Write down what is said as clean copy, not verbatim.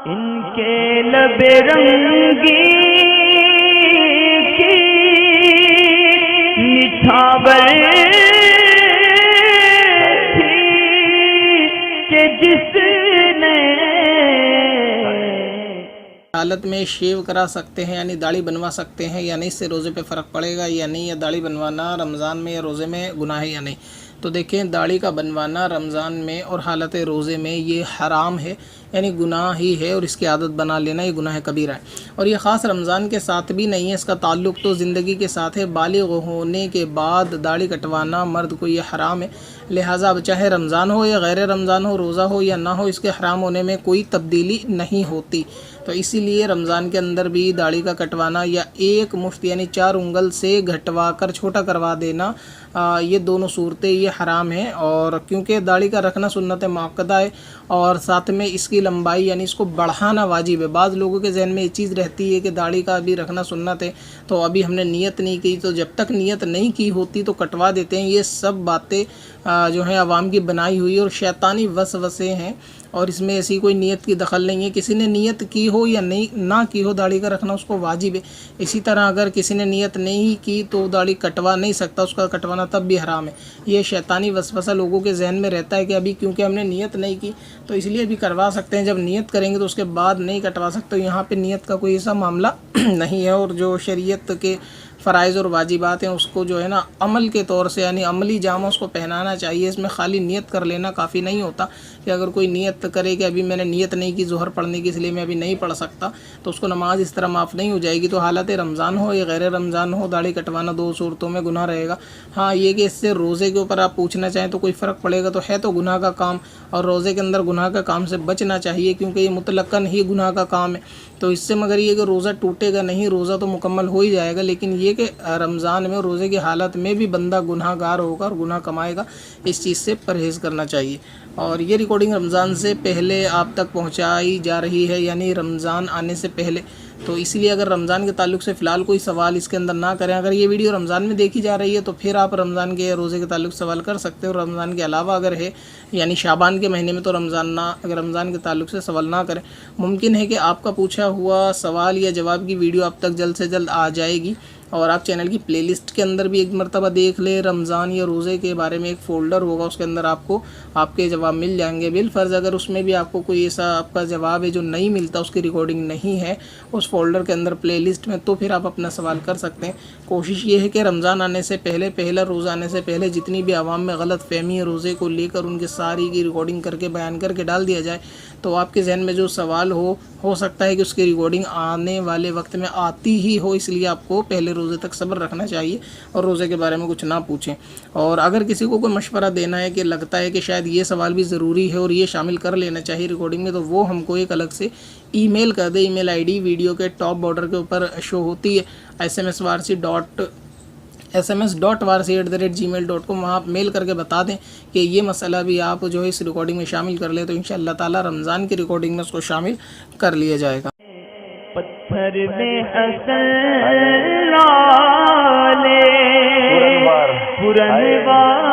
इनके लबे रंगी की निछावर थी कि जिसने हालत में शेव करा सकते हैं यानी दाढ़ी बनवा सकते हैं या नहीं, इससे रोज़े पे फ़र्क पड़ेगा या नहीं, या दाढ़ी बनवाना रमज़ान में या रोज़े में गुनाह है या नहीं। तो देखें, दाढ़ी का बनवाना रमज़ान में और हालत रोज़े में ये हराम है, यानी गुनाह ही है, और इसकी आदत बना लेना ये गुनाह कबीरा है। और ये ख़ास रमज़ान के साथ भी नहीं है, इसका ताल्लुक़ तो ज़िंदगी के साथ है। बालिग़ होने के बाद दाढ़ी कटवाना मर्द को ये हराम है। लिहाजा अब चाहे रमज़ान हो या गैर रमज़ान हो, रोज़ा हो या ना हो, इसके हराम होने में कोई तब्दीली नहीं होती। तो इसीलिए रमज़ान के अंदर भी दाढ़ी का कटवाना या एक मुश्त यानी 4 उंगल से घटवा कर छोटा करवा देना, ये दोनों सूरतें ये हराम है। और क्योंकि दाढ़ी का रखना सुन्नत मुअक्कदा है और साथ में इसकी लंबाई यानी इसको बढ़ाना वाजिब है। बाज़ लोगों के जहन में ये चीज़ रहती है कि दाढ़ी का अभी रखना सुन्नत है, तो अभी हमने नियत नहीं की, तो जब तक नियत नहीं की होती तो कटवा देते हैं। ये सब बातें जो हैं अवाम की बनाई हुई और शैतानी वसवसे हैं, और इसमें ऐसी कोई नियत की दखल नहीं है। किसी ने नियत की हो या नहीं ना की हो, दाढ़ी का रखना उसको वाजिब है। इसी तरह अगर किसी ने नियत नहीं की तो दाढ़ी कटवा नहीं सकता, उसका कटवाना तब भी हराम है। ये शैतानी वसवसा लोगों के जहन में रहता है कि अभी क्योंकि हमने नियत नहीं की तो इसलिए भी करवा सकते हैं, जब नियत करेंगे तो उसके बाद नहीं कटवा सकते। तो यहाँ पर नियत का कोई ऐसा मामला नहीं है। और जो शरीयत के फ़राइज़ और वाजिबात हैं उसको जो है ना अमल के तौर से यानी अमली जामा उसको पहनाना चाहिए। इसमें खाली नियत कर लेना काफ़ी नहीं होता कि अगर कोई नियत करे कि अभी मैंने नियत नहीं की ज़ोहर पढ़ने की इसलिए मैं अभी नहीं पढ़ सकता, तो उसको नमाज़ इस तरह माफ़ नहीं हो जाएगी। तो हालत रमज़ान हो या गैर रमज़ान हो, दाढ़ी कटवाना 2 सूरतों में गुनाह रहेगा। हाँ, ये कि इससे रोज़े के ऊपर आप पूछना चाहें तो कोई फ़र्क पड़ेगा, तो है तो गुनाह का काम, और रोज़े के अंदर गुनाह का काम से बचना चाहिए क्योंकि ये मुतलक्कन ही गुनाह का काम है। तो इससे मगर ये कि रोज़ा टूटेगा नहीं, रोज़ा तो मुकम्मल हो ही जाएगा, लेकिन ये कि रमज़ान में रोज़े की हालत में भी बंदा गुनाहगार होगा और गुनाह कमाएगा, इस चीज़ से परहेज़ करना चाहिए। और ये रिकॉर्डिंग रमज़ान से पहले आप तक पहुंचाई जा रही है, यानी रमज़ान आने से पहले। तो इसलिए अगर रमज़ान के ताल्लुक़ से फ़िलहाल कोई सवाल इसके अंदर ना करें। अगर ये वीडियो रमज़ान में देखी जा रही है तो फिर आप रमज़ान के रोज़े के ताल्लुक़ सवाल कर सकते हो। रमज़ान के अलावा अगर है यानी शाबान के महीने में तो रमज़ान के ताल्लुक़ से सवाल ना करें। मुमकिन है कि आपका पूछा हुआ सवाल या जवाब की वीडियो आप तक जल्द से जल्द आ जाएगी। और आप चैनल की प्लेलिस्ट के अंदर भी एक मरतबा देख ले, रमज़ान या रोज़े के बारे में एक फ़ोल्डर होगा, उसके अंदर आपको आपके जवाब मिल जाएंगे। बिलफ़र्ज़ अगर उसमें भी आपको कोई ऐसा आपका जवाब है जो नहीं मिलता, उसकी रिकॉर्डिंग नहीं है उस फ़ोल्डर के अंदर प्लेलिस्ट में, तो फिर आप अपना सवाल कर सकते हैं। कोशिश ये है कि रमज़ान आने से पहले, पहला रोज़ा आने से पहले जितनी भी आवाम में गलत फ़हमी है रोज़े को लेकर, उनकी सारी की रिकॉर्डिंग करके बयान करके डाल दिया जाए। तो आपके जहन में जो सवाल हो सकता है कि उसकी रिकॉर्डिंग आने वाले वक्त में आती ही हो, इसलिए आपको पहले रोज़े तक सब्र रखना चाहिए और रोज़े के बारे में कुछ ना पूछें। और अगर किसी को कोई मशवरा देना है कि लगता है कि शायद ये सवाल भी ज़रूरी है और ये शामिल कर लेना चाहिए रिकॉर्डिंग में, तो वो हमको एक अलग से ईमेल कर दे। ईमेल आईडी वीडियो के टॉप बॉर्डर के ऊपर शो होती है, sms.varsi@gmail.com। वहाँ आप मेल करके बता दें कि ये मसला भी आप जो है इस रिकॉर्डिंग में शामिल कर ले, तो इंशाअल्लाह ताला रमज़ान की रिकॉर्डिंग में उसको शामिल कर लिया जाएगा। पत्थर में हसन लाले पुरनवार